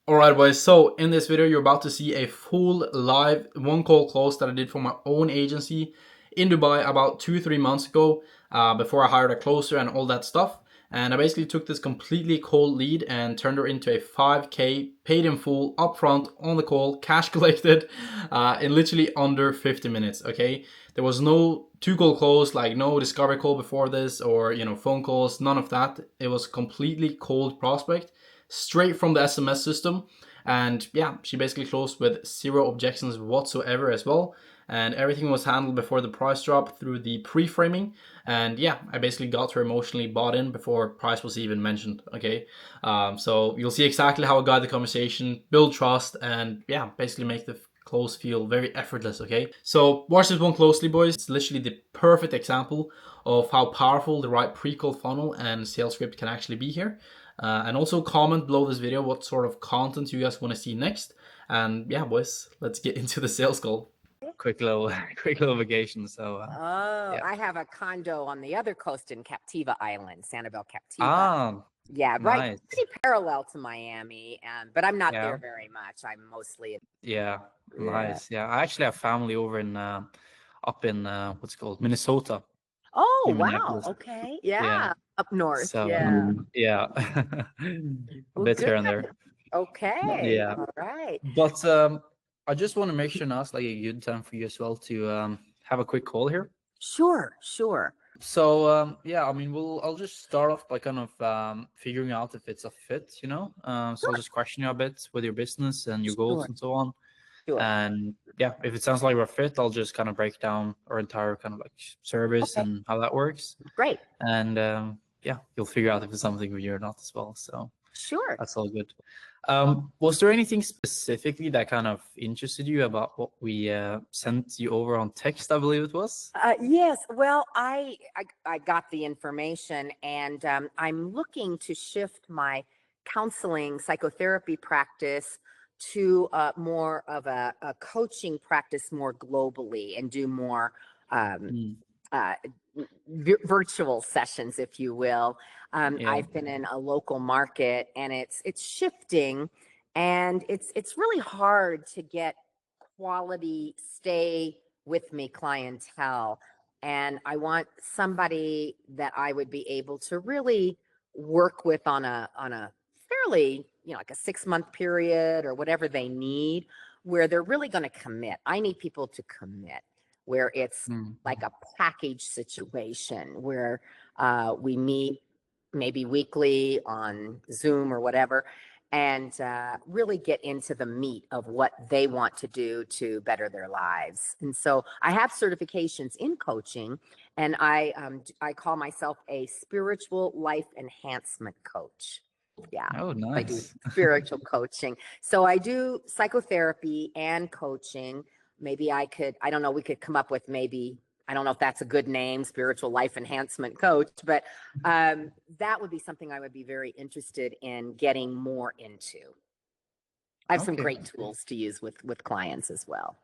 Alright boys, so in this video you're about to see a full live one call close that I did for my own agency in Dubai about 2-3 months ago, before I hired a closer and all that stuff. And I basically took this completely cold lead and turned her into a 5K paid in full upfront on the call, cash collected, in literally under 50 minutes. Okay, there was no two call close, like no discovery call before this, or phone calls, none of that. It was completely cold prospect straight from the SMS system. And yeah, she basically closed with zero objections whatsoever as well. And everything was handled before the price drop through the pre-framing. And yeah, I basically got her emotionally bought in before price was even mentioned. Okay, so you'll see exactly how I guide the conversation, build trust, and yeah, basically make the close feel very effortless. Okay, so watch this one closely, boys. It's literally the perfect example of how powerful the right pre-call funnel and sales script can actually be here. And also comment below this video what sort of content you guys want to see next. And yeah, boys, let's get into the sales call. Quick little quick little vacation. So Oh, yeah. I have a condo on the other coast in Captiva Island, Sanibel Captiva. Ah, Yeah, right. nice. Pretty parallel to Miami, but I'm not Yeah. there very much. I'm mostly Yeah. yeah. Nice. Yeah. I actually have family over in up in what's it called, Minnesota, Oh, in wow. Minneapolis. Okay. Yeah. Yeah. Up north. So Yeah. yeah. A Well, bit good. here and there. Okay. Yeah. All right. But I just want to make sure now's like a good time for you as well to have a quick call here. Sure. Sure. So yeah, I mean, I'll just start off by kind of figuring out if it's a fit, you know. So I'll Sure. just question you a bit with your business and your goals Sure. and so on. Sure. And yeah, if it sounds like we're fit, I'll just kind of break down our entire kind of like service Okay. and how that works. Great. And yeah, you'll figure out if it's something for you or not as well. So Sure. that's all good. Was there anything specifically that kind of interested you about what we sent you over on text, I believe it was? Yes. Well, I got the information, and I'm looking to shift my counseling psychotherapy practice to more of a coaching practice more globally and do more um, Mm, uh, virtual sessions, if you will. yeah. I've been in a local market, and it's shifting, and it's really hard to get quality stay with me clientele. And I want somebody that I would be able to really work with on a fairly, like a 6 month period or whatever they need, where they're really going to commit. I need people to commit, where it's Mm, like a package situation where we meet maybe weekly on Zoom or whatever, and really get into the meat of what they want to do to better their lives. And so I have certifications in coaching, and I call myself a spiritual life enhancement coach. Yeah, oh, I do nice. spiritual coaching. So I do psychotherapy and coaching. Maybe I don't know, we could come up with maybe, I don't know if that's a good name, spiritual life enhancement coach, but that would be something I would be very interested in getting more into. I have some Okay, great tools to use with clients as well.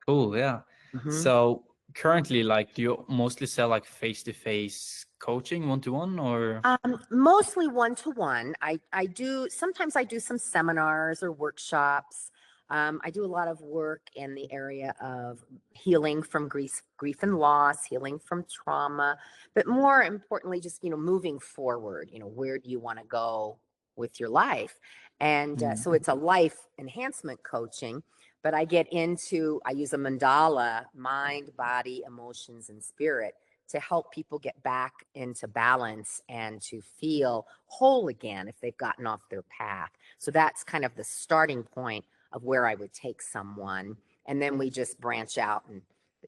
cool. Yeah. Mhm. So currently, like, do you mostly sell like face-to-face coaching, one-to-one, or? Mostly one to one. I do sometimes I do some seminars or workshops. I do a lot of work in the area of healing from grief and loss, healing from trauma, but more importantly, just moving forward. Where do you want to go with your life? And Mm, so it's a life enhancement coaching. But I use a mandala: mind, body, emotions, and spirit, to help people get back into balance and to feel whole again if they've gotten off their path. So that's kind of the starting point of where I would take someone. And then we just branch out and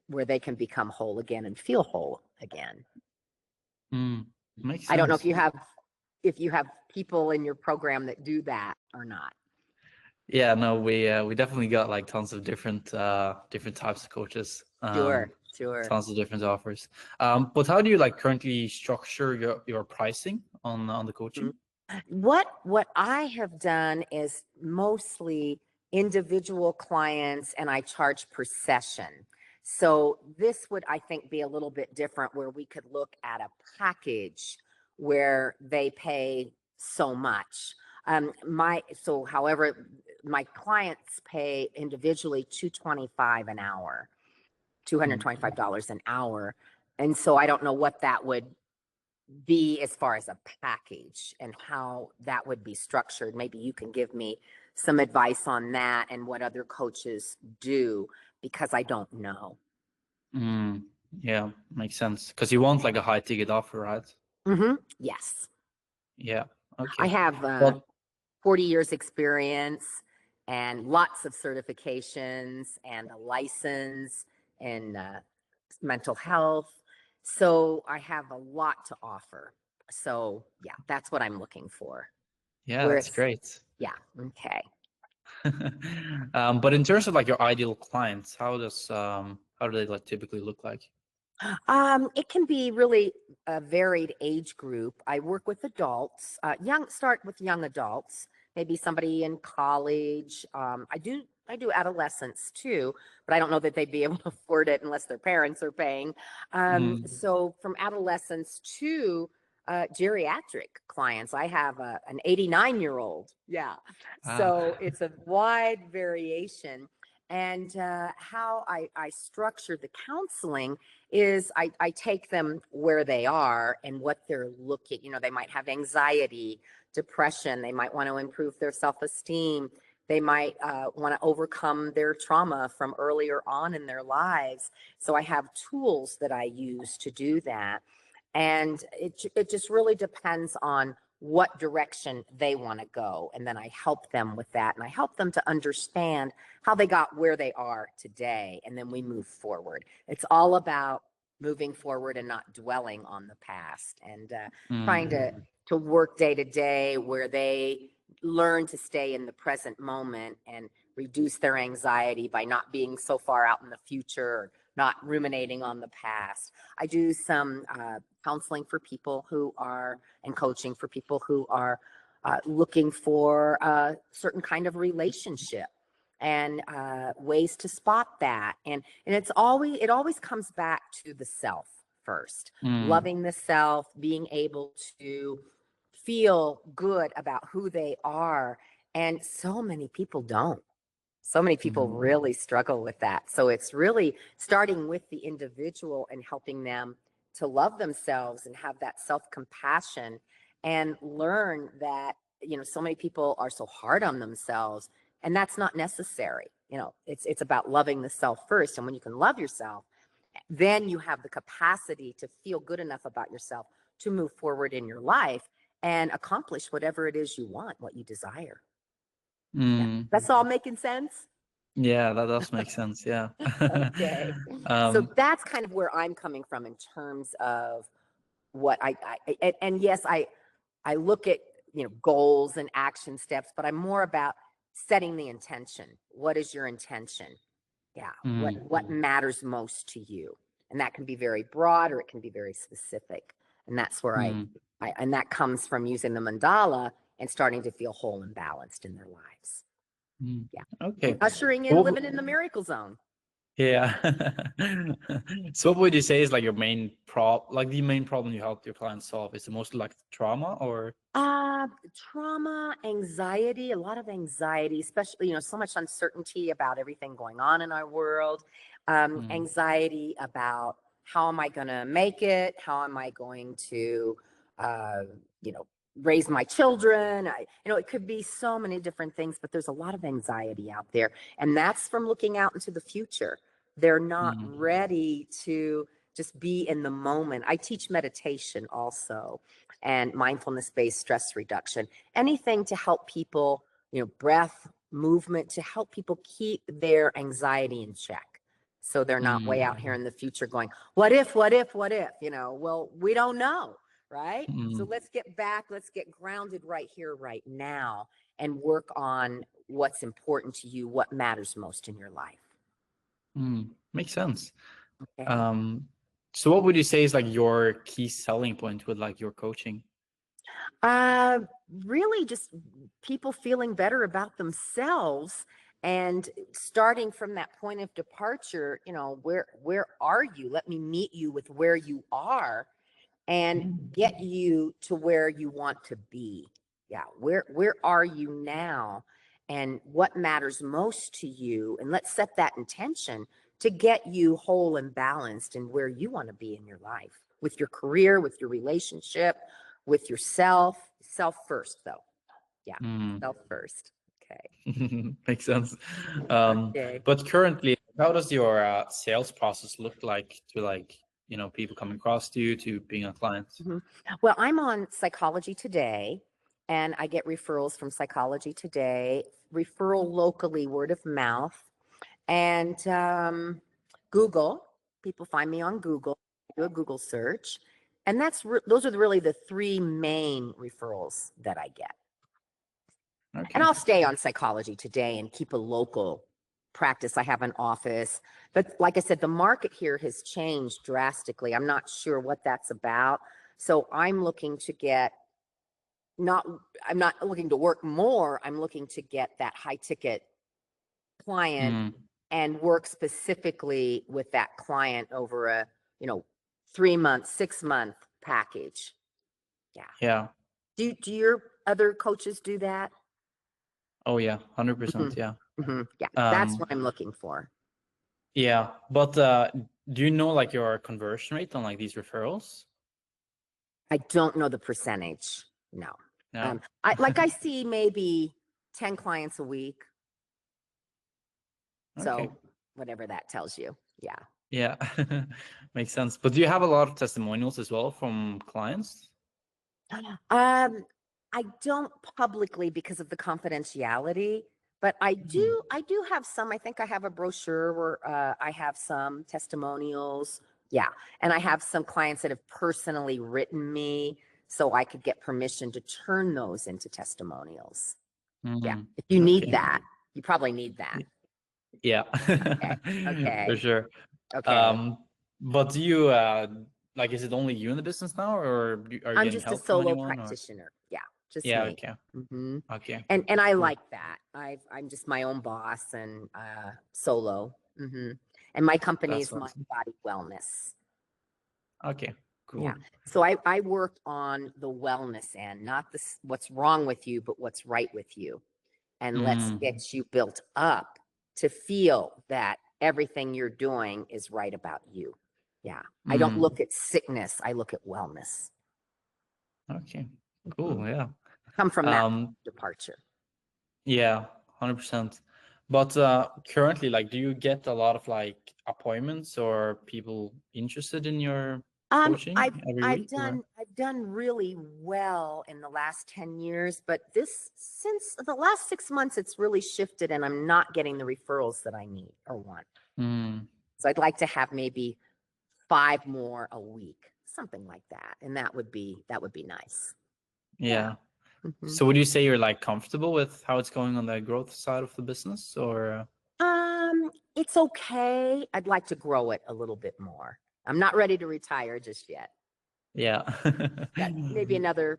where they can become whole again and feel whole again. mm, makes I don't know if sense. you have people in your program that do that or not. Yeah, no, we definitely got like tons of different types of coaches, Sure, sure. tons of different offers. But how do you like currently structure your pricing on the coaching? Mhm. What I have done is mostly individual clients, and I charge per session. So this would, I think, be a little bit different, where we could look at a package where they pay so much. However, my clients pay individually $225 an hour, $225 an hour. And so I don't know what that would be as far as a package and how that would be structured. Maybe you can give me some advice on that and what other coaches do, because I don't know. Yeah, makes sense. Because you want like a high ticket offer, right? Yes. Yeah. Okay. I have Well, 40 years experience and lots of certifications and a license in mental health. So I have a lot to offer. So yeah, that's what I'm looking for. yeah, Where that's it's, great. yeah, okay. But in terms of like your ideal clients, how do they like typically look like? It can be really a varied age group. I work with adults, start with young adults, maybe somebody in college. I do adolescents too, but I don't know that they'd be able to afford it unless their parents are paying. So from adolescents to geriatric clients, I have an 89-year-old. Yeah. So it's a wide variation. And how I structure the counseling is I take them where they are and what they're looking. They might have anxiety, depression. They might want to improve their self-esteem. They might want to overcome their trauma from earlier on in their lives. So I have tools that I use to do that. And it just really depends on what direction they want to go. And then I help them with that. And I help them to understand how they got where they are today. And then we move forward. It's all about moving forward and not dwelling on the past, and trying to work day to day where they learn to stay in the present moment and reduce their anxiety by not being so far out in the future or not ruminating on the past. I do some counseling for people who are, and coaching for people who are looking for a certain kind of relationship, and ways to spot that. And it always comes back to the self first. Loving the self, being able to feel good about who they are. And so many people don't. So many people really struggle with that. So it's really starting with the individual and helping them to love themselves and have that self-compassion, and learn that, so many people are so hard on themselves, and that's not necessary. It's about loving the self first. And when you can love yourself, then you have the capacity to feel good enough about yourself to move forward in your life and accomplish whatever it is you want, what you desire. Yeah. That's all making sense? Yeah, that does make sense. Yeah. Okay. So that's kind of where I'm coming from in terms of what and yes, I look at, goals and action steps, but I'm more about setting the intention. What is your intention? Yeah. What matters most to you? And that can be very broad or it can be very specific. And that's where and that comes from using the mandala and starting to feel whole and balanced in their lives. Yeah. Okay. And ushering in living in the miracle zone. Yeah. So what would you say is like your main the main problem you help your clients solve? Is it mostly like trauma or? Trauma, anxiety, a lot of anxiety, especially, so much uncertainty about everything going on in our world. Anxiety about how am I going to make it? How am I going to, raise my children? It could be so many different things, but there's a lot of anxiety out there. And that's from looking out into the future. They're not ready to just be in the moment. I teach meditation also, and mindfulness-based stress reduction, anything to help people, breath, movement, to help people keep their anxiety in check. So they're not way out here in the future going, what if, well, we don't know, right? So let's get grounded right here, right now, and work on what's important to you, what matters most in your life. Makes sense. Okay. So what would you say is like your key selling point with like your coaching? Really just people feeling better about themselves and starting from that point of departure. Where are you? Let me meet you with where you are and get you to where you want to be. Yeah. Where are you now? And what matters most to you? And let's set that intention to get you whole and balanced in where you want to be in your life, with your career, with your relationship, with yourself. Self first, though. Yeah. Self first. Okay. Makes sense. Okay. But currently, how does your sales process look like to like, you know, people coming across to you to being a client? Well, I'm on Psychology Today, and I get referrals from Psychology Today, referral locally, word of mouth, and Google. People find me on Google. Do a Google search, and those are really the three main referrals that I get. Okay. And I'll stay on Psychology Today and keep a local practice. I have an office, but like I said, the market here has changed drastically. I'm not sure what that's about. So I'm looking to get I'm not looking to work more. I'm looking to get that high ticket client and work specifically with that client over a, 3-month, 6-month package. Yeah. Yeah. Do your other coaches do that? Oh yeah, 100%. Yeah. Yeah. That's what I'm looking for. Yeah. But do you know like your conversion rate on like these referrals? I don't know the percentage. No. No. I see maybe 10 clients a week. So Okay. whatever that tells you. Yeah. Yeah. Makes sense. But do you have a lot of testimonials as well from clients? I don't publicly because of the confidentiality, but I do have some. I think I have a brochure where I have some testimonials. Yeah. And I have some clients that have personally written me so I could get permission to turn those into testimonials. Yeah. If you need that, you probably need that. Yeah. Okay. For sure. Okay. But do you like, is it only you in the business now, or are you I'm getting just a help from solo anyone? practitioner. Yeah. Just Yeah. me. Okay. Okay. And I Cool. like that. I'm just my own boss and solo. And my company That's is My awesome. Body Wellness. Okay. Cool. Yeah. So I worked on the wellness end, not what's wrong with you, but what's right with you. And let's get you built up to feel that everything you're doing is right about you. Yeah. I don't look at sickness. I look at wellness. Okay. Cool. Yeah. Come from that departure. Yeah, 100%. But currently, like, do you get a lot of like appointments or people interested in your coaching every I've week? Or? done really well in the last 10 years, but since the last 6 months, it's really shifted and I'm not getting the referrals that I need or want. So I'd like to have maybe 5 more a week, something like that. And that would be nice. Yeah. So would you say you're like comfortable with how it's going on the growth side of the business, or? It's okay. I'd like to grow it a little bit more. I'm not ready to retire just yet. Yeah. Maybe another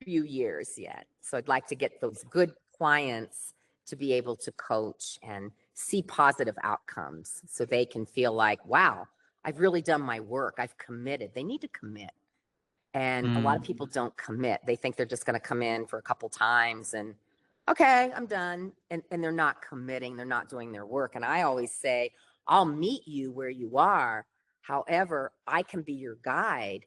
few years yet. So I'd like to get those good clients to be able to coach and see positive outcomes so they can feel like, wow, I've really done my work. I've committed. They need to commit. And a lot of people don't commit. They think they're just going to come in for a couple times and, okay, I'm done. And they're not committing. They're not doing their work. And I always say, I'll meet you where you are. However, I can be your guide,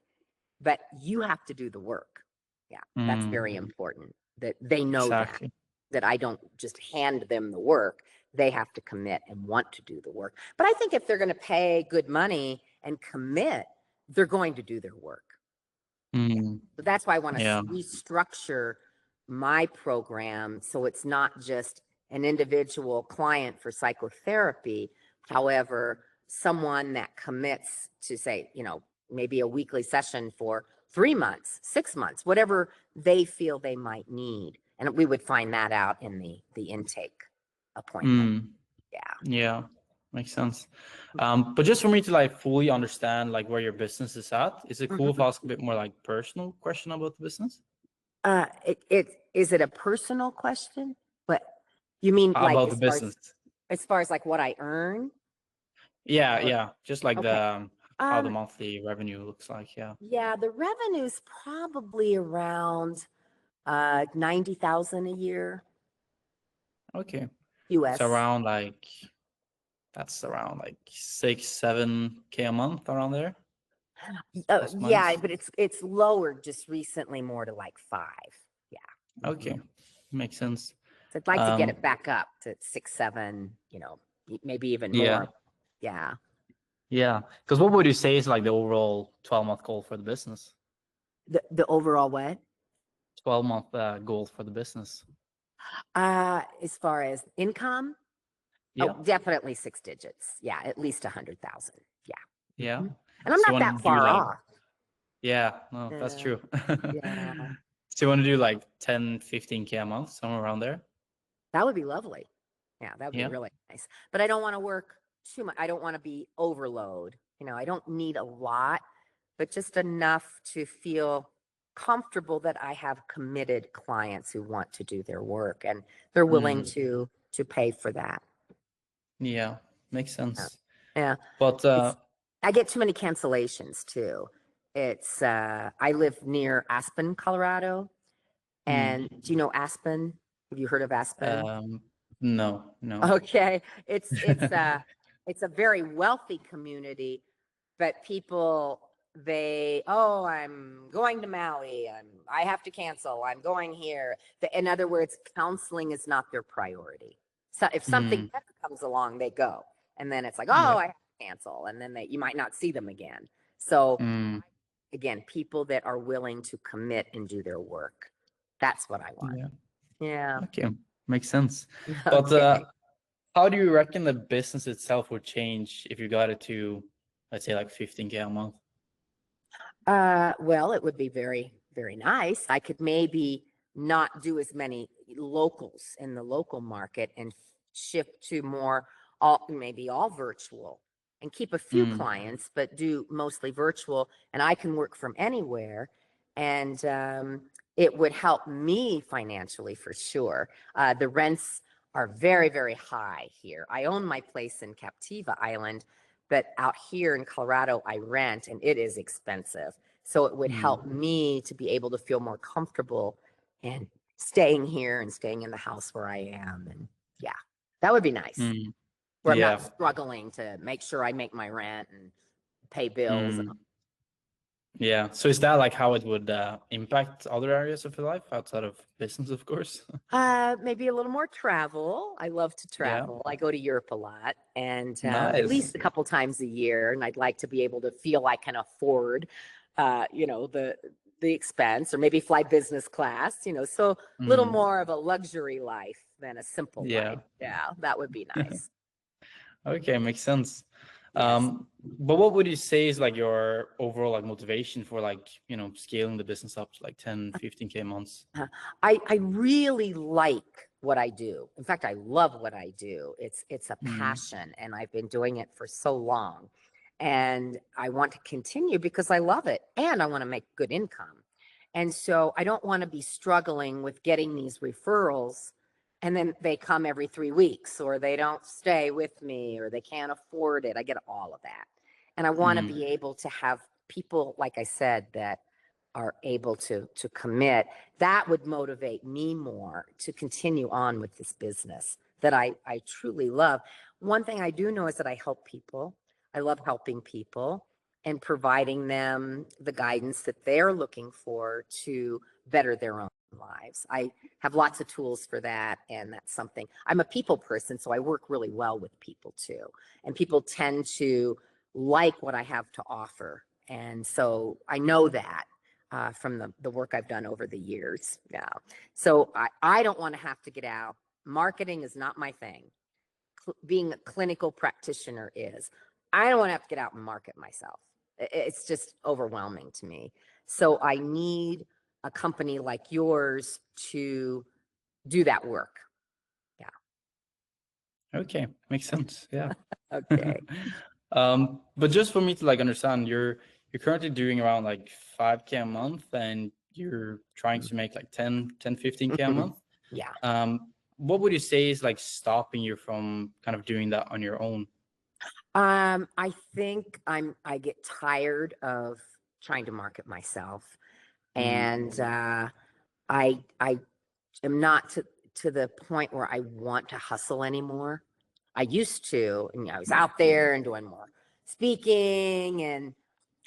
but you have to do the work. Yeah, that's very important that they know that I don't just hand them the work. They have to commit and want to do the work. But I think if they're going to pay good money and commit, they're going to do their work. So that's why I want to restructure my program so it's not just an individual client for psychotherapy. However, someone that commits to say, maybe a weekly session for 3 months, 6 months, whatever they feel they might need. And we would find that out in the intake appointment. Yeah, makes sense. But just for me to like fully understand like where your business is at, is it cool if I ask a bit more like personal question about the business? Is it a personal question? But you mean like about the business? As far as like what I earn? Yeah. Just like how the monthly revenue looks like. Yeah. Yeah, the revenue's probably around 90,000 a year, Okay. US. So around like, that's around like 6-7K a month around there. Plus Yeah, minus. but it's lowered just recently more to like 5. Yeah. Okay, makes sense. So I'd like to get Um, it back up to 6, 7, maybe even yeah, more. Yeah. yeah. Because what would you say is like the overall 12-month goal for the business? The overall what? 12-month goal for the business. As far as income, Yeah, oh, definitely 6 digits. Yeah, at least 100,000. Yeah. yeah. Mhm. And I'm So you not want that to do far like, off. yeah, no, that's Yeah. true. Yeah. So you want to do like 10-15K a month, somewhere around there? That would be lovely. Yeah, that would be Yeah. really nice. But I don't want to work too much. I don't want to be overload. I don't need a lot, but just enough to feel comfortable that I have committed clients who want to do their work and they're willing to pay for that. Yeah, makes sense. Yeah. But I get too many cancellations too. I live near Aspen, Colorado. And do you know Aspen? Have you heard of Aspen? no, no. Okay. It's a very wealthy community, but people I'm going to Maui. I have to cancel. I'm going here. In other words, counseling is not their priority. So if something better comes along, they go. And then it's like, Yeah. I have to cancel. And then you might not see them again. So again, people that are willing to commit and do their work. That's what I want. Yeah. Yeah. Okay, makes sense. But Okay. how do you reckon the business itself would change if you got it to, let's say, like 15K a month? Well, it would be very, very nice. I could maybe not do as many locals in the local market and shift to more maybe all virtual and keep a few clients, but do mostly virtual. And I can work from anywhere. And it would help me financially for sure. The rents are very, very high here. I own my place in Captiva Island, but out here in Colorado, I rent and it is expensive. So it would help me to be able to feel more comfortable and staying here and staying in the house where I am. And yeah, that would be nice. Where I'm Yeah. not struggling to make sure I make my rent and pay bills. Yeah. So is that like how it would impact other areas of your life outside of business, of course? Maybe a little more travel. I love to Yeah. travel. I go to Europe a lot and at Nice. least a couple times a year. And I'd like to be able to feel I can afford, the expense or maybe fly business class, so a little more of a luxury life than a simple Yeah. life. Yeah, that would be nice. Okay, makes sense. Yes. But what would you say is like your overall like motivation for like, scaling the business up to like 10-15K months? I really like what I do. In fact, I love what I do. It's a passion and I've been doing it for so long. And I want to continue because I love it and I want to make good income. And so I don't want to be struggling with getting these referrals and then they come every 3 weeks or they don't stay with me or they can't afford it. I get all of that. And I want to be able to have people, like I said, that are able to commit. That would motivate me more to continue on with this business that I truly love. One thing I do know is that I help people. I love helping people and providing them the guidance that they're looking for to better their own lives. I have lots of tools for that, and that's something. I'm a people person, so I work really well with people too. And people tend to like what I have to offer. And so I know that from the work I've done over the years. Yeah. So I don't want to have to get out. Marketing is not my thing. Being a clinical practitioner is. I don't want to have to get out and market myself. It's just overwhelming to me. So I need a company like yours to do that work. Yeah. Okay, makes sense. Yeah. Okay. But just for me to like understand, you're currently doing around like 5K a month and you're trying to make like 10-15K a month. Yeah. What would you say is like stopping you from kind of doing that on your own? I think I get tired of trying to market myself and I am not to the point where I want to hustle anymore. I used to, and I was out there and doing more speaking, and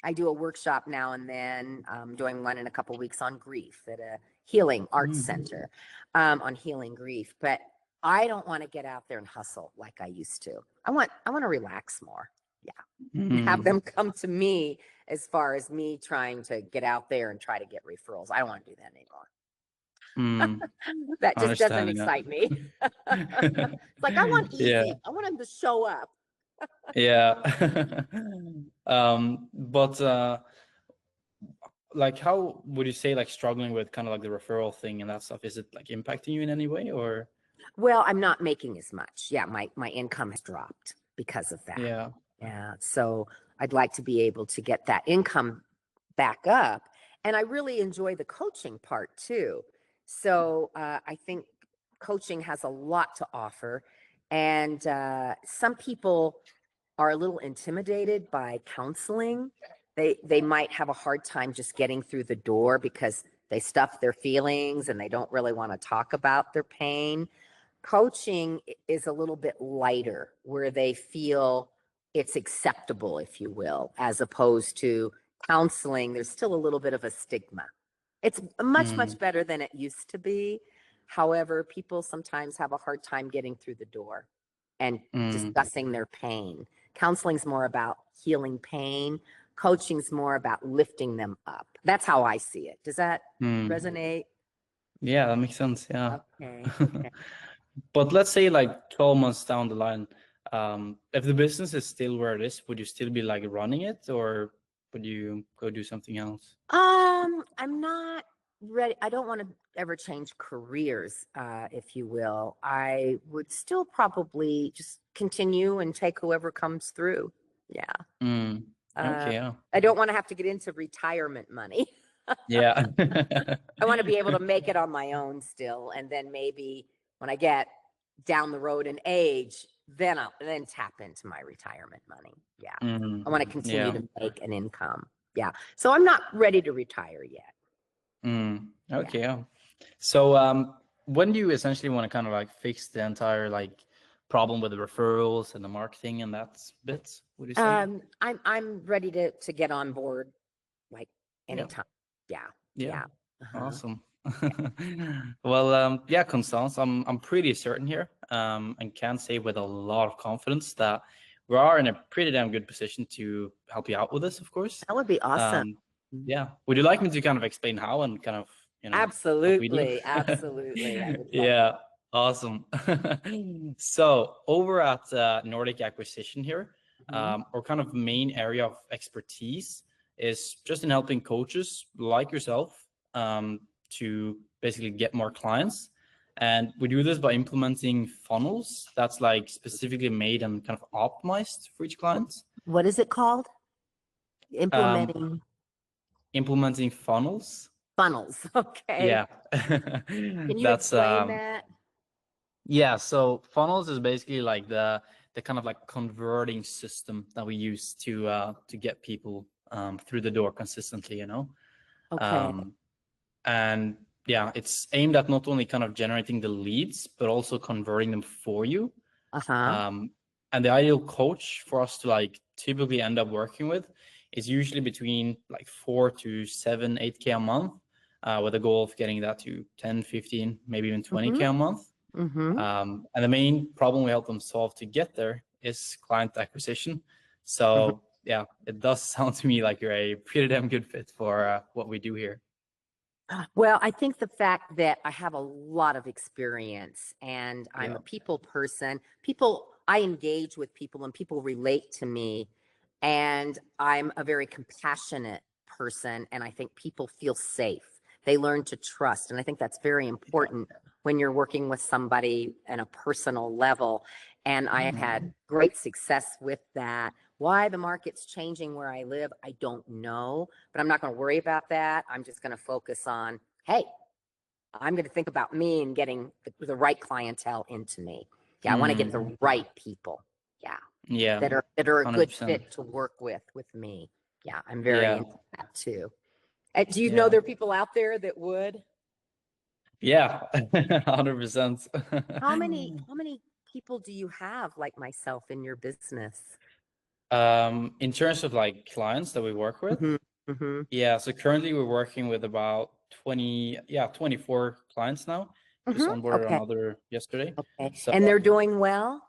I do a workshop now and then. I'm doing one in a couple weeks on grief at a healing arts center, on healing grief. But I don't want to get out there and hustle like I used to. I want to relax more. Yeah. Have them come to me as far as me trying to get out there and try to get referrals. I don't want to do that anymore. That just doesn't excite me. It's like, I want easy. Yeah. I want them to show up. Yeah. But like, how would you say, like, struggling with kind of like the referral thing and that stuff, is it like impacting you in any way, or? Well, I'm not making as much. Yeah, my income has dropped because of that. Yeah. Yeah. So I'd like to be able to get that income back up. And I really enjoy the coaching part too. So I think coaching has a lot to offer. And some people are a little intimidated by counseling. They might have a hard time just getting through the door because they stuff their feelings and they don't really want to talk about their pain. Coaching is a little bit lighter, where they feel it's acceptable, if you will, as opposed to counseling. There's still a little bit of a stigma. It's much better than it used to be. However, people sometimes have a hard time getting through the door and discussing their pain. Counseling's more about healing pain. Coaching's more about lifting them up. That's how I see it. Does that resonate? Yeah, that makes sense. Yeah. Okay. But let's say like 12 months down the line, if the business is still where it is, would you still be like running it, or would you go do something else? I'm not ready. I don't want to ever change careers, if you will. I would still probably just continue and take whoever comes through. Yeah. Okay. Yeah. I don't want to have to get into retirement money. Yeah. I want to be able to make it on my own still. And then maybe when I get down the road in age, then I'll tap into my retirement money. Yeah. I want to continue to make an income. Yeah. So I'm not ready to retire yet. Okay. Yeah. So when do you essentially want to kind of like fix the entire like problem with the referrals and the marketing and that bit, would you say? I'm ready to get on board like anytime. Yeah. Awesome. Well, yeah, Constance, I'm pretty certain here, and can say with a lot of confidence that we are in a pretty damn good position to help you out with this, of course. That would be awesome. Yeah. Would you like me to kind of explain how and kind of, what we do? Absolutely. Absolutely. I would love Yeah. Awesome. So over at Nordic Acquisition here, our kind of main area of expertise is just in helping coaches like yourself to basically get more clients. And we do this by implementing funnels that's like specifically made and kind of optimized for each client. What is it called? Implementing funnels. Funnels. Okay. Yeah. Can you explain that? Yeah. So funnels is basically like the kind of like converting system that we use to get people through the door consistently, Okay. And yeah, it's aimed at not only kind of generating the leads, but also converting them for you. And the ideal coach for us to like typically end up working with is usually between like 4 to 7, 8K a month, with a goal of getting that to 10, 15, maybe even 20K a month. And the main problem we help them solve to get there is client acquisition. So yeah, it does sound to me like you're a pretty damn good fit for what we do here. Well, I think the fact that I have a lot of experience and I'm a people person, I engage with people and people relate to me, and I'm a very compassionate person, and I think people feel safe. They learn to trust, and I think that's very important when you're working with somebody on a personal level. And I have had great success with that. Why the market's changing where I live, I don't know, but I'm not going to worry about that. I'm just going to focus on, hey, I'm going to think about me and getting the right clientele into me. Yeah, I want to get the right people. Yeah, that are a 100%. Good fit to work with me. Yeah, I'm very into that too. Do you know there are people out there that would? Yeah, 100%. How many people do you have like myself in your business? In terms of like clients that we work with, yeah, so currently we're working with about 24 clients now. Just onboarded Okay. another yesterday. Okay. So, And they're doing well?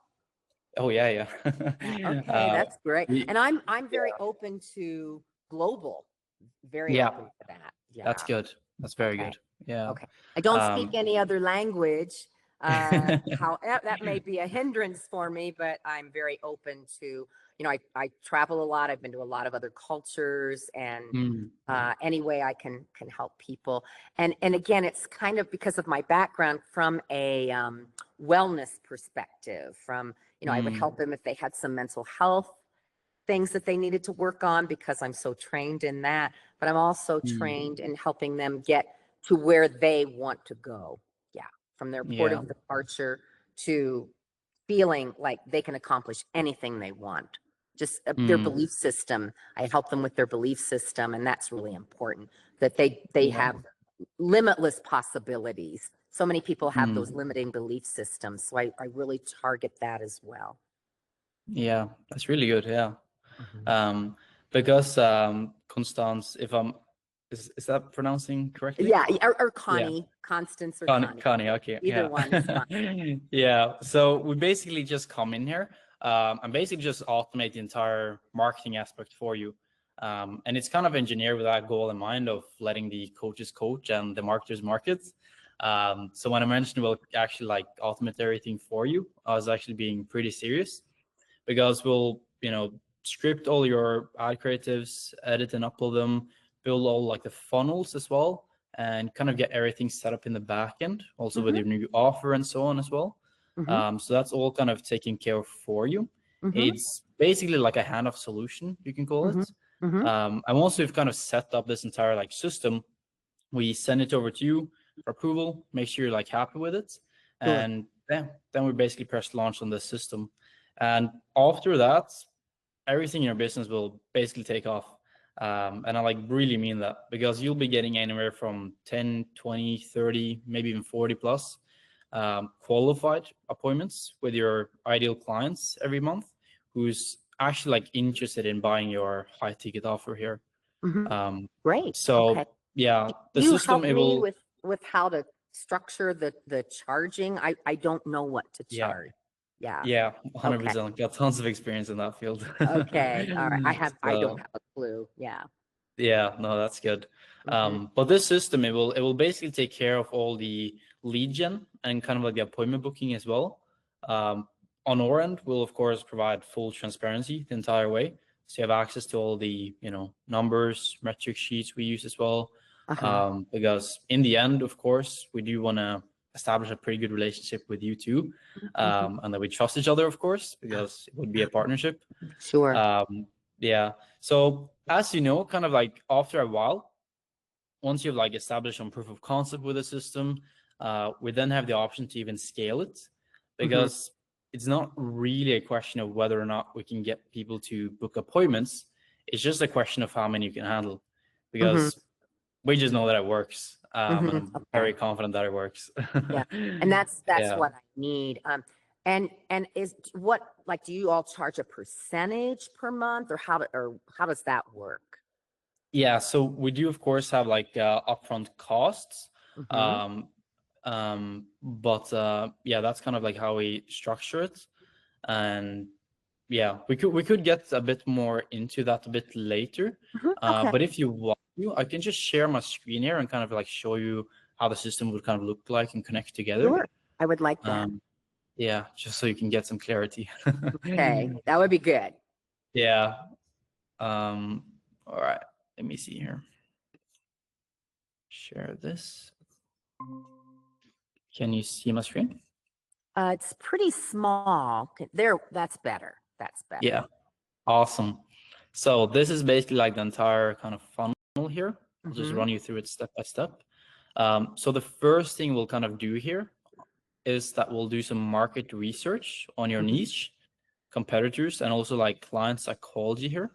oh yeah. Okay, that's great. we- And I'm very open to global, very Yeah. open to that. That's Yeah. good. That's very Okay. good. Yeah. Okay. I don't speak any other language. How that may be a hindrance for me, but I'm very open to, I travel a lot. I've been to a lot of other cultures, and Mm, any way I can help people. And again, it's kind of because of my background from a wellness perspective. From, I would help them if they had some mental health things that they needed to work on, because I'm so trained in that. But I'm also trained in helping them get to where they want to go. Yeah, from their port yeah. of departure to feeling like they can accomplish anything they want. Just their belief system. I help them with their belief system, and that's really important, that they have limitless possibilities. So many people have those limiting belief systems. So I really target that as well. Yeah, that's really good. Yeah. Because Constance, if I'm is that pronouncing correctly? Yeah, or Connie, Constance or Connie. Connie, okay. Either one is fine. Yeah. So we basically just come in here and basically just automate the entire marketing aspect for you. And it's kind of engineered with that goal in mind of letting the coaches coach and the marketers market. So when I mentioned we'll actually like automate everything for you, I was actually being pretty serious, because we'll, script all your ad creatives, edit and upload them, build all like the funnels as well, and kind of get everything set up in the back end, also with your new offer and so on as well. So that's all kind of taken care of for you. It's basically like a handoff solution, you can call it. And once we've kind of set up this entire like system, we send it over to you for approval, make sure you're like happy with it. And then we basically press launch on the system. And after that, everything in your business will basically take off. And I like really mean that, because you'll be getting anywhere from 10, 20, 30, maybe even 40 plus qualified appointments with your ideal clients every month, who's actually like interested in buying your high ticket offer here. Great. So Okay. yeah, the You system, help it me will, with how to structure the charging. I don't know what to charge. Yeah. Yeah, Okay. 100%. Got tons of experience in that field. Okay. All right. I don't So, have a clue. Yeah. yeah, no, that's good. But this system, it will basically take care of all the lead gen and kind of like the appointment booking as well. On our end, we'll of course provide full transparency the entire way, so you have access to all the numbers, metric sheets we use as well. Because in the end, of course, we do want to establish a pretty good relationship with you too, and that we trust each other, of course, because it would be a partnership. Sure. Yeah. So as you know, kind of like after a while, once you've like established some proof of concept with the system, we then have the option to even scale it, because it's not really a question of whether or not we can get people to book appointments. It's just a question of how many you can handle, because we just know that it works. And I'm very confident that it works. Yeah. And that's Yeah. what I need. And is what, like, do you all charge a percentage per month, or how does that work? Yeah, so we do of course have like upfront costs. But yeah, that's kind of like how we structure it. And yeah, we could get a bit more into that a bit later. Okay. But if you want to, I can just share my screen here and kind of like show you how the system would kind of look like and connect together. Sure. I would like that. Yeah, just so you can get some clarity. Okay, that would be good. Yeah. All right, let me see here. Share this. Can you see my screen? It's pretty small. There, that's better. That's better. Yeah, awesome. So this is basically like the entire kind of funnel here. I'll just run you through it step by step. So the first thing we'll kind of do here is that we'll do some market research on your niche, competitors, and also like client psychology here.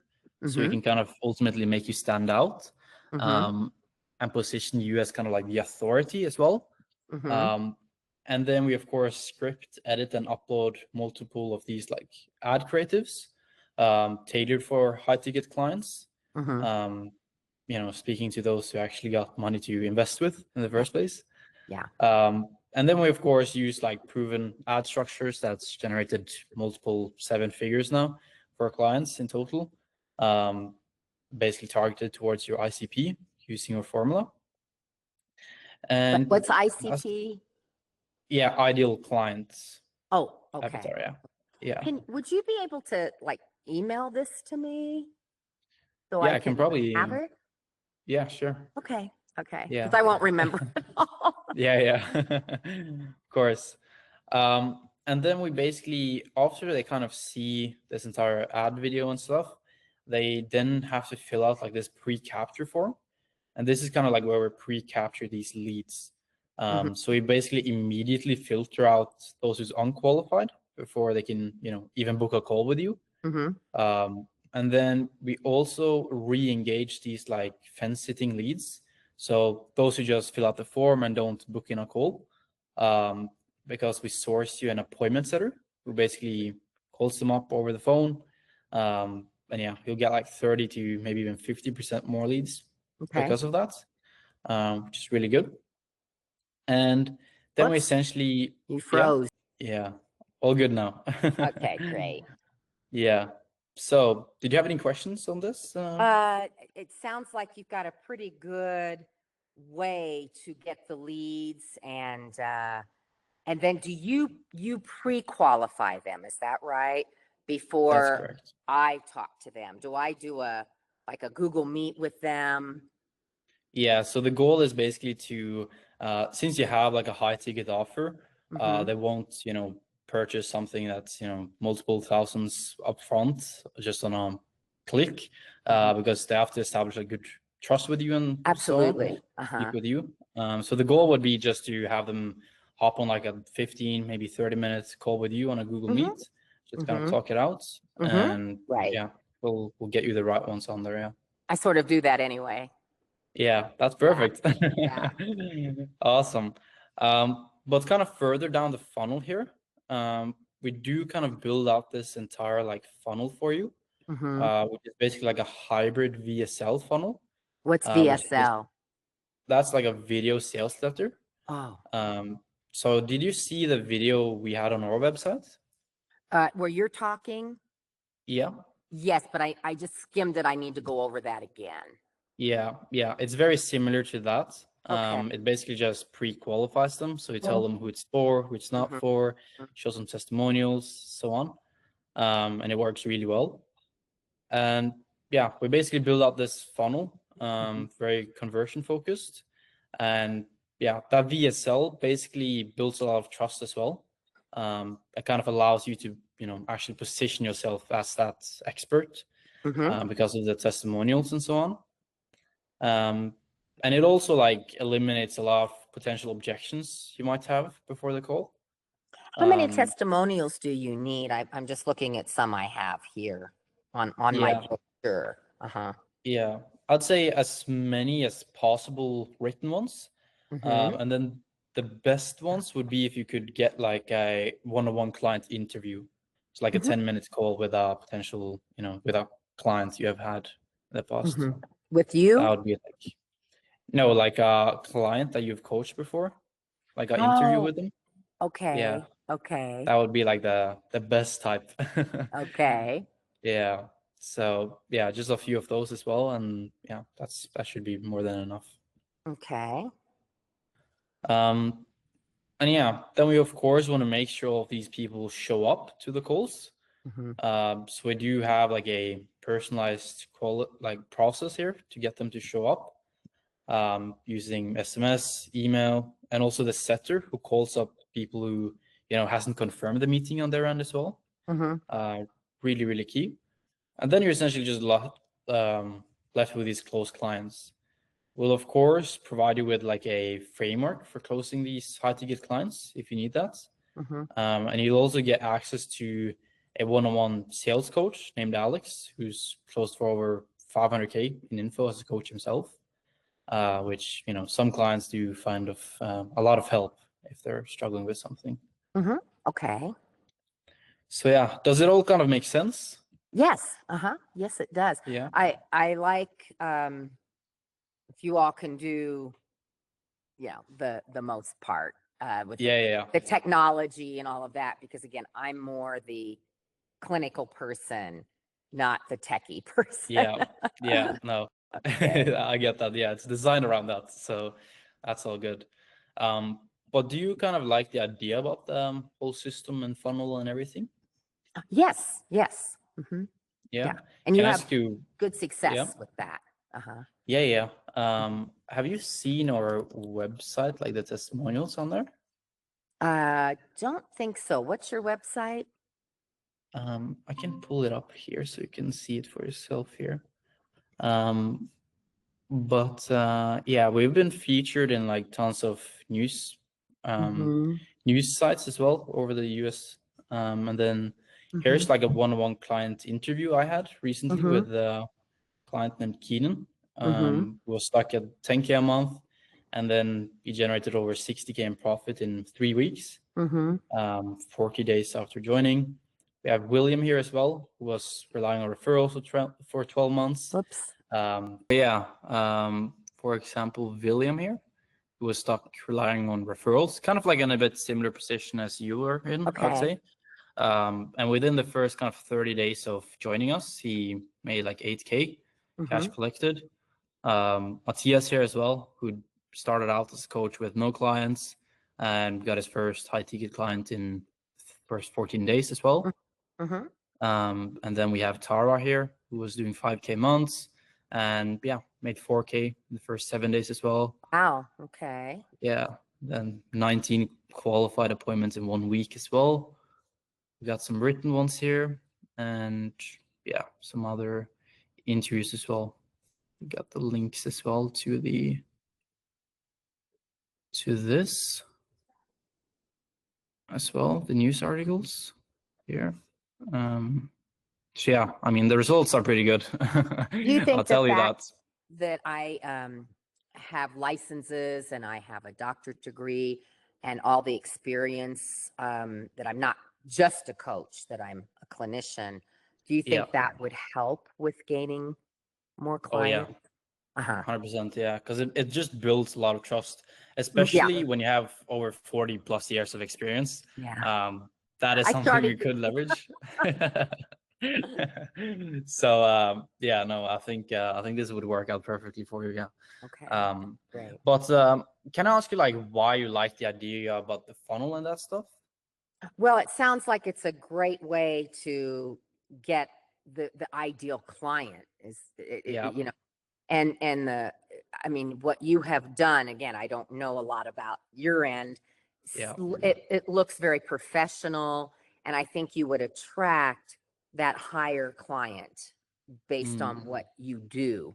So we can kind of ultimately make you stand out and position you as kind of like the authority as well. And then we, of course, script, edit, and upload multiple of these like ad creatives tailored for high-ticket clients. Speaking to those who actually got money to invest with in the first place. Yeah. And then we, of course, use like proven ad structures that's generated multiple 7 figures now for clients in total, basically targeted towards your ICP using your formula. And what's ICP? Yeah, ideal clients. Oh, okay. Avatar, yeah. Would you be able to like email this to me so Yeah, I I can probably have it? Yeah, sure. Okay. Yeah. Because I won't remember it all. Yeah. Of course. And then we basically, after they kind of see this entire ad video and stuff, they then have to fill out like this pre-capture form. And this is kind of like where we pre-capture these leads. So we basically immediately filter out those who's unqualified before they can, even book a call with you. And then we also re-engage these like fence-sitting leads. So those who just fill out the form and don't book in a call, because we source you an appointment setter who basically calls them up over the phone. And yeah, you'll get like 30 to maybe even 50% more leads because of that, which is really good. And then we essentially... You froze. Yeah, all good now. Okay, great. Yeah. So did you have any questions on this? It sounds like you've got a pretty good way to get the leads, and then do you pre-qualify them? Is that right? Before That's correct. I talk to them, do I do a Google Meet with them? Yeah. So the goal is basically to, since you have like a high ticket offer, they won't, purchase something that's, multiple thousands upfront just on a click, because they have to establish a good trust with you and Absolutely. speak with you. So the goal would be just to have them hop on like a 15, maybe 30-minute call with you on a Google Meet, just kind of talk it out, and yeah, we'll get you the right ones on there. Yeah. I sort of do that anyway. Yeah, that's perfect. Yeah. Awesome. But kind of further down the funnel here, we do kind of build out this entire like funnel for you, which is basically like a hybrid VSL funnel. What's VSL? That's like a video sales letter. Oh. So did you see the video we had on our website? Where you're talking? Yeah. Yes, but I just skimmed it. I need to go over that again. Yeah, it's very similar to that. Okay. It basically just pre-qualifies them. So you tell them who it's for, who it's not for, show some testimonials, so on. And it works really well. And yeah, we basically build out this funnel, very conversion focused. And yeah, that VSL basically builds a lot of trust as well. It kind of allows you to, actually position yourself as that expert because of the testimonials and so on. And it also like eliminates a lot of potential objections you might have before the call. How many testimonials do you need? I'm just looking at some I have here on my picture. Yeah, I'd say as many as possible written ones. And then the best ones would be if you could get like a one-on-one client interview. It's like a 10-minute call with a potential, with a client you have had in the past. With you? That would be like, no, like a client that you've coached before, like an interview with them. Okay. Yeah. Okay. That would be like the best type. Okay. Yeah. So yeah, just a few of those as well, and yeah, that should be more than enough. Okay. And yeah, then we of course want to make sure these people show up to the calls. So we do have like a personalized call like process here to get them to show up, using SMS, email, and also the setter who calls up people who hasn't confirmed the meeting on their end as well. Really, really key. And then you're essentially just left with these close clients. We'll of course provide you with like a framework for closing these high ticket clients if you need that. And you'll also get access to a one-on-one sales coach named Alex, who's closed for over 500K in info as a coach himself. which, you know, some clients do find of a lot of help if they're struggling with something. Okay. So yeah, does it all kind of make sense? Yes. Yes, it does. Yeah. I like if you all can do, the most part with the technology and all of that, because again, I'm more the clinical person, not the techie person. Yeah, no. Okay. I get that. Yeah, it's designed around that, so that's all good. But do you kind of like the idea about the whole system and funnel and everything? Yes. Yeah. And you Can I have ask you? good success Yeah. with that. Yeah. Have you seen our website, like the testimonials on there? Don't think so. What's your website? I can pull it up here so you can see it for yourself here. But yeah, we've been featured in like tons of news sites as well over the US. And then here's like a one-on-one client interview I had recently with a client named Keenan, who was stuck at 10K a month, and then he generated over 60K in profit in 3 weeks, 40 days after joining. We have William here as well, who was relying on referrals for 12 months. Whoops. For example, William here, who was stuck relying on referrals, kind of like in a bit similar position as you were in, I would say. And within the first kind of 30 days of joining us, he made like 8K cash collected. Matthias here as well, who started out as a coach with no clients and got his first high ticket client in first 14 days as well. And then we have Tara here, who was doing 5K months and made 4K in the first 7 days as well. Wow. Okay. Yeah. Then 19 qualified appointments in 1 week as well. We got some written ones here and some other interviews as well. We got the links as well to this as well, the news articles here. So yeah, I mean, the results are pretty good. Do you think I'll tell you that I have licenses and I have a doctorate degree and all the experience, that I'm not just a coach, that I'm a clinician? Do you think that would help with gaining more clients? Oh yeah, 100%. Yeah, because it just builds a lot of trust, especially when you have over 40 plus years of experience. That is something you could leverage. So I think this would work out perfectly for you. Yeah. Okay. Great. But can I ask you like why you like the idea about the funnel and that stuff? Well, it sounds like it's a great way to get the ideal client. I mean, what you have done, again, I don't know a lot about your end. It looks very professional, and I think you would attract that higher client based on what you do.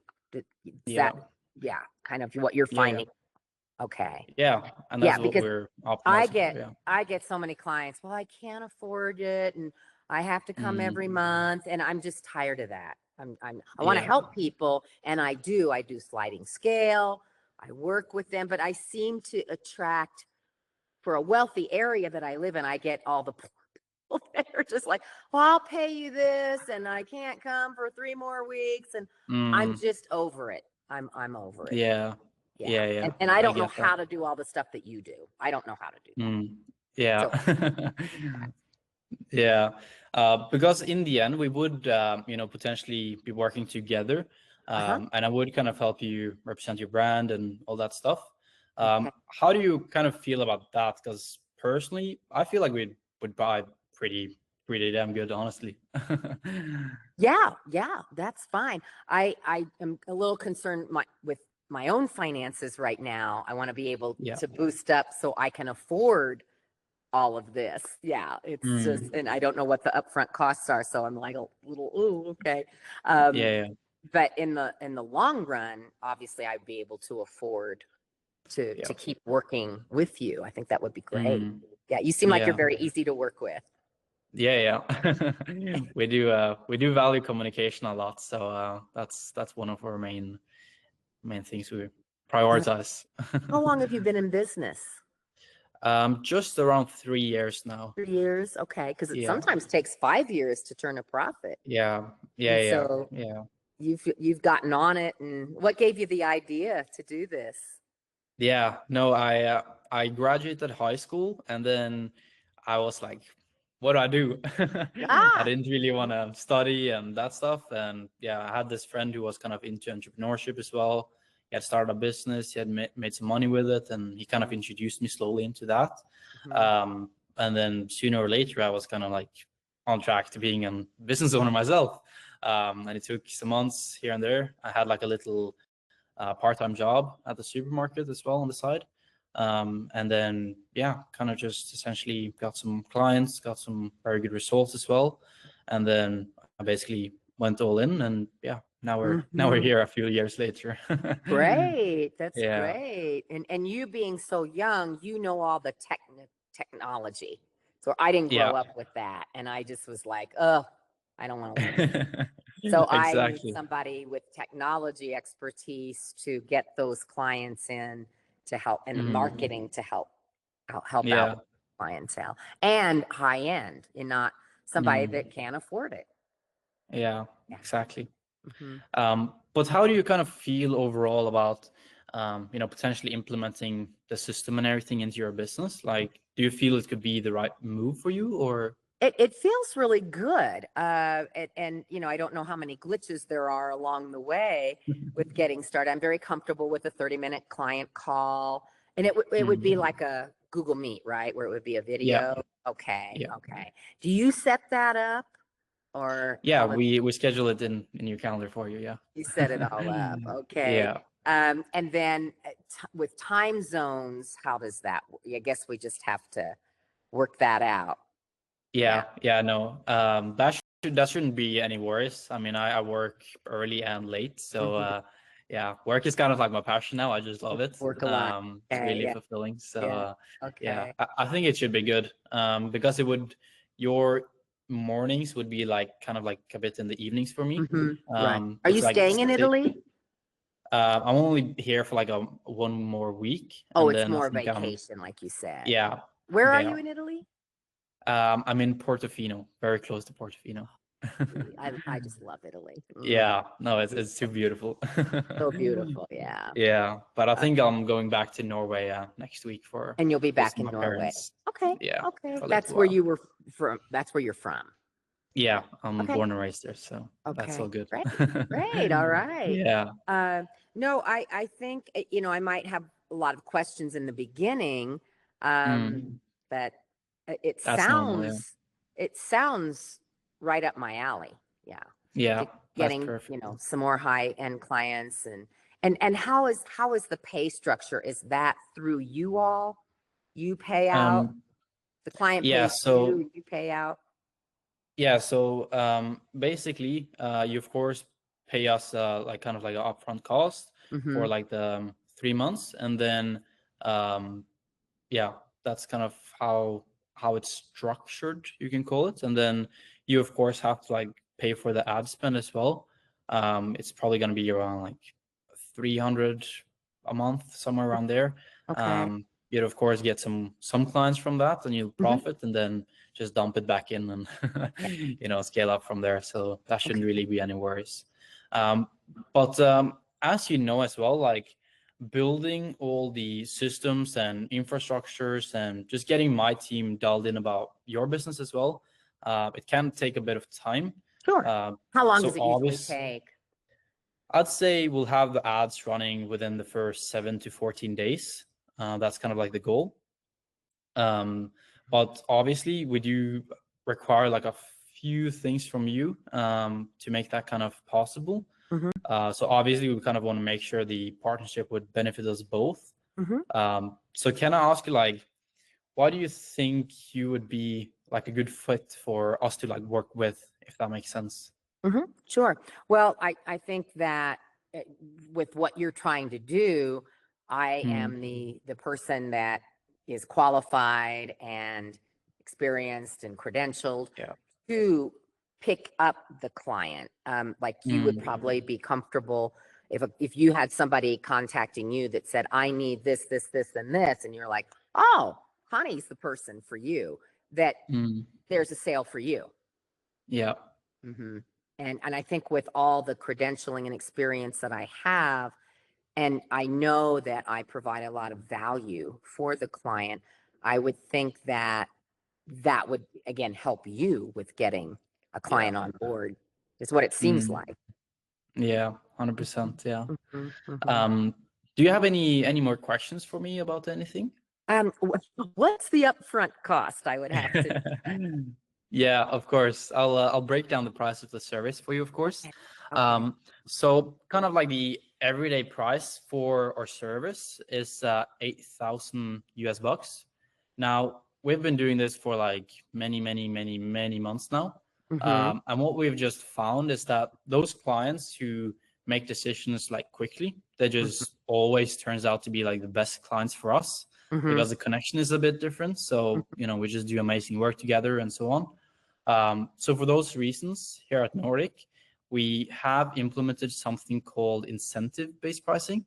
Kind of what you're finding. Okay. Yeah, and that's what we're optimizing for. I get so many clients. Well, I can't afford it, and I have to come every month, and I'm just tired of that. I want to help people, and I do sliding scale. I work with them, but I seem to attract, for a wealthy area that I live in, I get all the people that are just like, well, I'll pay you this, and I can't come for 3 more weeks, and I'm just over it. I'm over it. Yeah. And I don't know how to do all the stuff that you do. I don't know how to do that. Because in the end we would potentially be working together, and I would kind of help you represent your brand and all that stuff. How do you kind of feel about that? Because personally I feel like we would buy pretty damn good, honestly. Yeah, that's fine. I am a little concerned with my own finances right now. I want to be able to boost up so I can afford all of this. It's just, and I don't know what the upfront costs are, so I'm like a little, okay. But in the long run, obviously I'd be able to afford to keep working with you. I think that would be great. You seem like you're very easy to work with. We do value communication a lot, so that's one of our main things prioritize. How long have you been in business? Just around 3 years now. 3 years? Okay. Because it Yeah. sometimes takes 5 years to turn a profit. Yeah. And Yeah. so Yeah. you've gotten on it. And what gave you the idea to do this? Yeah. No, I graduated high school and then I was like, what do I do? I didn't really want to study and that stuff. And yeah, I had this friend who was kind of into entrepreneurship as well. He had started a business, he had made some money with it, and he kind of introduced me slowly into that. And then sooner or later, I was kind of like on track to being a business owner myself. And it took some months here and there. I had like a little part-time job at the supermarket as well on the side. And then, yeah, kind of just essentially got some clients, got some very good results as well. And then I basically went all in, and yeah, now we're here a few years later. Great. That's Yeah. great. And you being so young, you know all the technology. So I didn't grow up with that. And I just was like, oh, I don't want to learn. So I need Exactly. somebody with technology expertise to get those clients in to help, and marketing to help Yeah. out clientele, and high end, and not somebody that can't afford it. Yeah, exactly. Mhm. But how do you kind of feel overall about potentially implementing the system and everything into your business? Like, do you feel it could be the right move for you, or? It feels really good. And I don't know how many glitches there are along the way with getting started. I'm very comfortable with a 30-minute client call. And it would be like a Google Meet, right? Where it would be a video. Yeah. Okay. Yeah. Okay. Do you set that up, or Yeah, we schedule it in your calendar for you. Yeah. you set it all up? Okay. Yeah. And then with time zones, how does that work? I guess we just have to work that out. Yeah. No. That shouldn't be any worries. I mean, I work early and late, so yeah, work is kind of like my passion now. I just love it. Work a lot. It's really Yeah. fulfilling. So Yeah. yeah, Okay. I think it should be good. Because your mornings would be like kind of like a bit in the evenings for me. Right. Are you It's like staying in Italy? I'm only here for like one more week, Oh, and it's then I more think vacation, like you said. yeah. Where are Yeah. you in Italy? I'm in Portofino, very close to Portofino. I just love Italy. Yeah, no, it's too beautiful. So beautiful. Yeah. Yeah, but I think I'm going back to Norway next week for And you'll be back visit in my Norway. parents. Okay. Yeah, Okay. for a That's little where while. you were from. That's where you're from. Yeah, I'm Okay. born and raised there, so that's Okay. all good. Great. All right. Yeah. No, I think, I might have a lot of questions in the beginning, but it That's normal, yeah. sounds right up my alley. Yeah. Yeah, that's Getting, perfect. some more high end clients, and how is the pay structure? Is that through you all? You pay out, the client Yeah, pays so you pay out. yeah, so basically, you of course pay us like kind of like an upfront cost for like the 3 months, and then yeah, that's kind of how it's structured, you can call it, and then you of course have to like pay for the ad spend as well. It's probably going to be around like 300 a month, somewhere around there. Okay. You'd of course get some clients from that, and you'll profit, and then just dump it back in and scale up from there. So that shouldn't really be any worries. But as you know as well, like building all the systems and infrastructures and just getting my team dialed in about your business as well, it can take a bit of time. Sure. How long so does it usually take? I'd say we'll have the ads running within the first 7 to 14 days. That's kind of like the goal. But obviously we do require like a few things from you to make that kind of possible. So obviously we kind of want to make sure the partnership would benefit us both. So can I ask you, like, why do you think you would be like a good fit for us to like work with, if that makes sense? Sure. Well, I think that with what you're trying to do, I am the person that is qualified and experienced and credentialed to pick up the client. Like you would probably be comfortable, if you had somebody contacting you that said, I need this, this, this, and this, and you're like, oh, Connie's the person for you, that there's a sale for you. Yeah. And I think with all the credentialing and experience that I have, and I know that I provide a lot of value for the client, I would think that that would, again, help you with getting a client on board, is what it seems like. Yeah, 100%. Yeah. Do you have any more questions for me about anything? What's the upfront cost I would have to? Yeah, of course. I'll break down the price of the service for you, of course. Okay. So kind of like the everyday price for our service is 8,000 US bucks. Now, we've been doing this for like many months now. And what we've just found is that those clients who make decisions like quickly, they just always turns out to be like the best clients for us, because the connection is a bit different. So, we just do amazing work together and so on. So for those reasons, here at Nordic, we have implemented something called incentive-based pricing.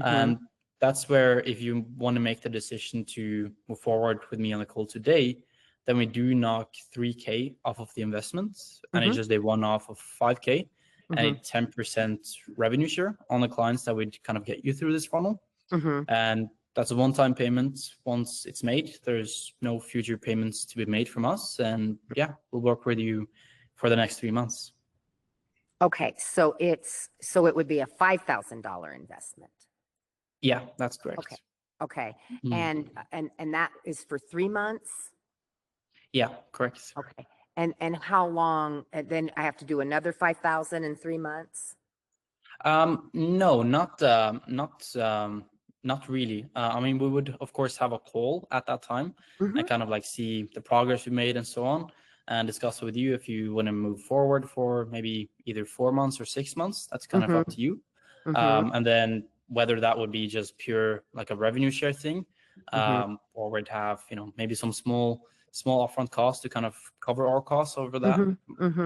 And that's where, if you want to make the decision to move forward with me on the call today, then we do knock 3K off of the investment, and it's just a one-off of 5K and a 10% revenue share on the clients that would kind of get you through this funnel. And that's a one-time payment. Once it's made, there's no future payments to be made from us. And yeah, we'll work with you for the next 3 months. Okay, so it would be a $5,000 investment. Yeah, that's correct. Okay. And that is for 3 months? Yeah, correct. Okay. And how long, and then I have to do another 5,000 in 3 months? No, not really. I mean, we would of course have a call at that time and kind of like see the progress we made and so on, and discuss with you if you want to move forward for maybe either 4 months or 6 months. That's kind of up to you. And then whether that would be just pure like a revenue share thing, or we'd have, maybe some small upfront costs to kind of cover our costs over that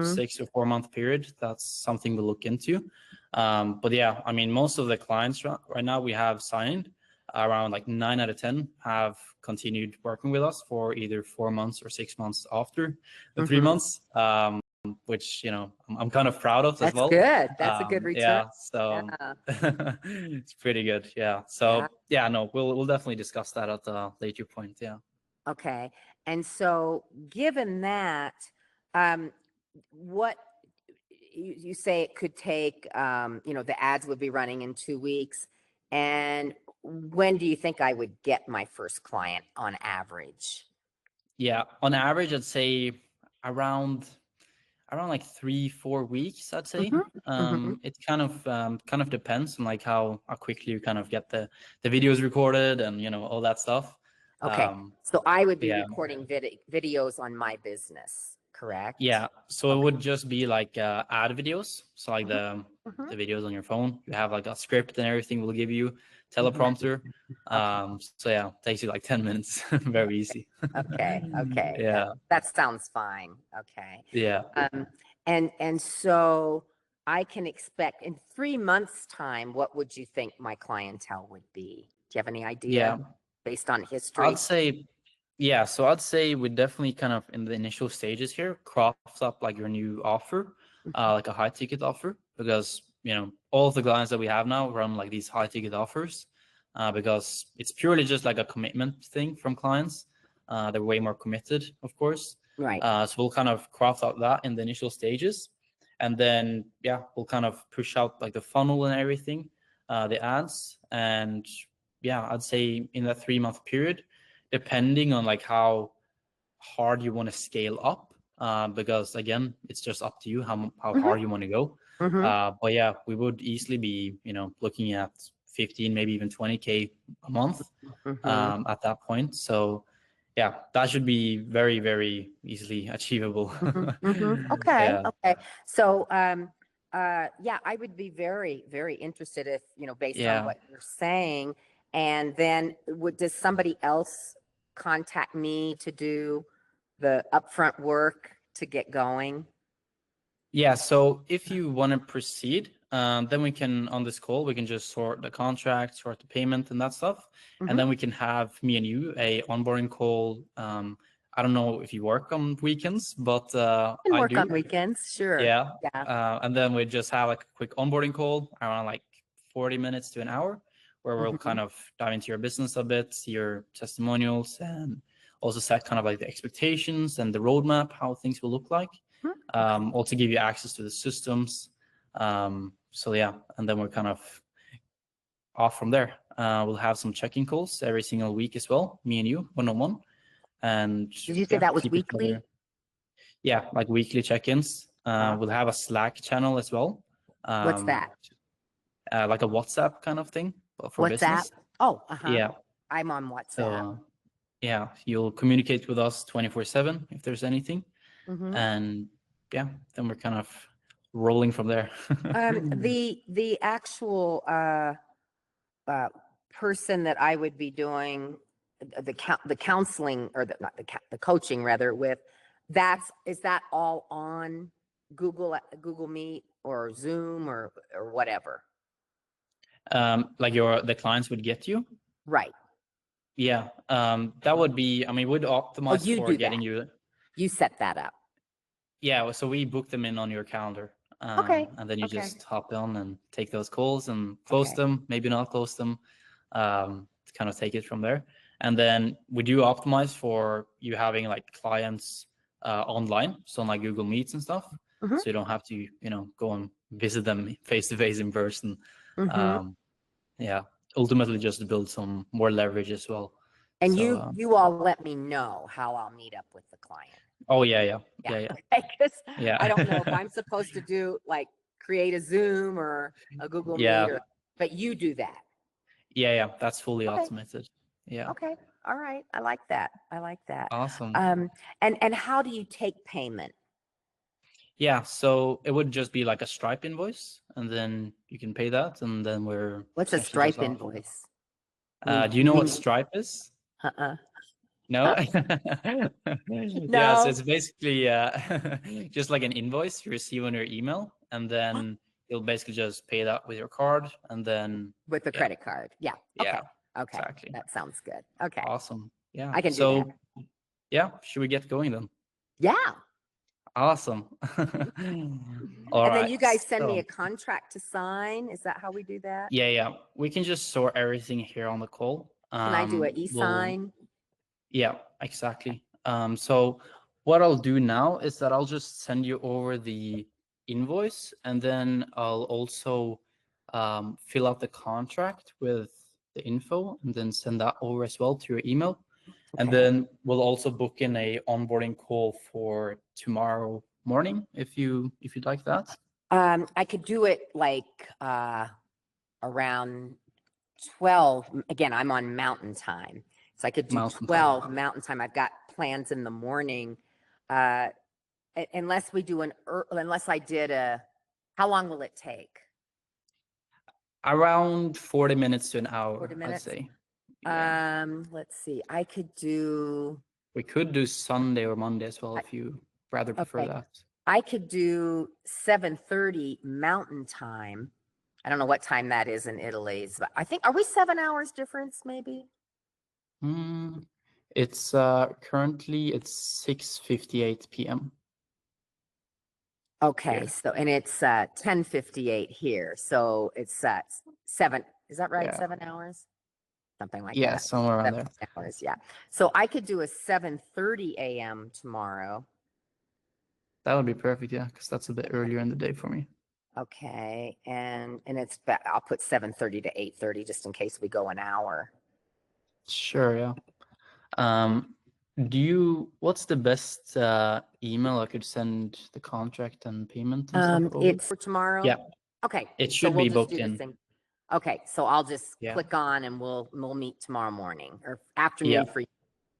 6 or 4 month period. That's something we'll look into. But yeah, I mean, most of the clients right now we have signed, around like 9 out of 10 have continued working with us for either 4 months or 6 months after the 3 months, which, I'm kind of proud of as well. That's good. That's a good return. Yeah, so it's pretty good. Yeah. So yeah, no, we'll definitely discuss that at a later point. Yeah. Okay. And so given that, what you say it could take, the ads would be running in 2 weeks. And when do you think I would get my first client on average? Yeah, on average, I'd say around like 3-4 weeks, I'd say. It kind of depends on like how quickly you kind of get the videos recorded and all that stuff. Okay, so I would be recording videos on my business, correct? Yeah, so it would just be like ad videos. So like the videos on your phone, you have like a script and everything. We'll give you teleprompter. So yeah, it takes you like 10 minutes. Very easy. Okay. Yeah, that sounds fine. Okay. yeah. And so I can expect in 3 months' time, what would you think my clientele would be? Do you have any idea based on history? I'd say, yeah, so I'd say we definitely kind of in the initial stages here craft up like your new offer, like a high ticket offer, because all of the clients that we have now run like these high ticket offers, because it's purely just like a commitment thing from clients. They're way more committed, of course. Right. So we'll kind of craft out that in the initial stages, and then we'll kind of push out like the funnel and everything, the ads, and I'd say in that 3 month period, depending on like how hard you want to scale up, because again, it's just up to you how hard you want to go. But yeah, we would easily be looking at 15, maybe even 20K a month at that point. So yeah, that should be very, very easily achievable. Okay. So I would be very, very interested if based on what you're saying. And then does somebody else contact me to do the upfront work to get going? Yeah, so if you want to proceed, Then we can, on this call, we can just sort the contract, sort the payment and that stuff. And then we can have me and you a onboarding call. I don't know if you work on weekends, but I can work do. on weekends, sure. Yeah. And then we just have like a quick onboarding call around like 40 minutes to an hour, where we'll kind of dive into your business a bit, your testimonials, and also set kind of like the expectations and the roadmap, how things will look like. Also give you access to the systems. So yeah, and then we're kind of off from there. We'll have some check-in calls every single week as well, me and you, one-on-one. And did you say that was weekly? Yeah, like weekly check-ins. We'll have a Slack channel as well. What's that? Like a WhatsApp kind of thing for business. Oh, yeah. I'm on WhatsApp. So yeah, you'll communicate with us 24/7 if there's anything. And yeah, then we're kind of rolling from there. The actual person that I would be doing the counseling, or the coaching rather, with, is that all on Google Meet or Zoom or whatever? Like the clients would get you? Right. Yeah. That would be, I mean, we'd optimize for getting you. You set that up. Yeah, so we book them in on your calendar. And then you just hop on and take those calls and close them, maybe not close them, to kind of take it from there. And then we do optimize for you having like clients online, so on like Google Meets and stuff. So you don't have to, go and visit them face to face in person. Yeah, ultimately just to build some more leverage as well. And so, you all let me know how I'll meet up with the client. Oh yeah. Because I don't know if I'm supposed to do like create a Zoom or a Google Meet, but you do that. Yeah, that's fully automated. Yeah. Okay. All right. I like that. Awesome. And how do you take payment? Yeah, so it would just be like a Stripe invoice, and then you can pay that, and then What's a Stripe invoice? Do you know what Stripe is? No? Yeah, so it's basically just like an invoice you receive on your email, and then you'll basically just pay that with your card, and then with the credit card. Yeah. Okay. Exactly. That sounds good. Okay. Awesome. Yeah. I can do that. Yeah, should we get going then? Yeah. Awesome. All right. Then you guys send me a contract to sign. Is that how we do that? Yeah. We can just sort everything here on the call. Can I do an e-sign? Yeah, exactly. So what I'll do now is that I'll just send you over the invoice, and then I'll also fill out the contract with the info, and then send that over as well to your email. And then we'll also book in a onboarding call for tomorrow morning if you'd like that. I could do it like around 12. Again, I'm on Mountain Time, so I could do 12 Mountain Time. I've got plans in the morning. Unless I did how long will it take? Around 40 minutes to an hour, 40 minutes? I'd say. Let's see. We could do Sunday or Monday as well if you rather prefer that. I could do 7:30 Mountain Time. I don't know what time that is in Italy, but I think, are we 7 hours difference maybe? It's currently 6:58 p.m. Okay, so and it's 10:58 here, so it's 7. Is that right? 7 hours, something like that. Yeah, somewhere around 7 hours. Yeah. So I could do a 7:30 a.m. tomorrow. That would be perfect. Yeah, because that's a bit earlier in the day for me. Okay, and it's I'll put 7:30 to 8:30 just in case we go an hour. Sure. Yeah. What's the best email I could send the contract and payment and stuff over? It's for tomorrow. Yeah. Okay. It should be booked in. Okay, so I'll just click on and we'll meet tomorrow morning or afternoon for you.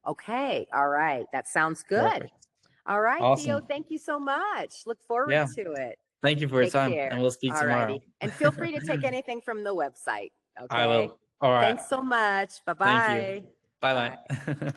Okay. All right. That sounds good. Perfect. All right, awesome. Theo, thank you so much. Look forward to it. Thank you for your time, and we'll speak tomorrow. And feel free to take anything from the website. Okay. I will. All right. Thanks so much. Bye-bye. Thank you. Bye-bye.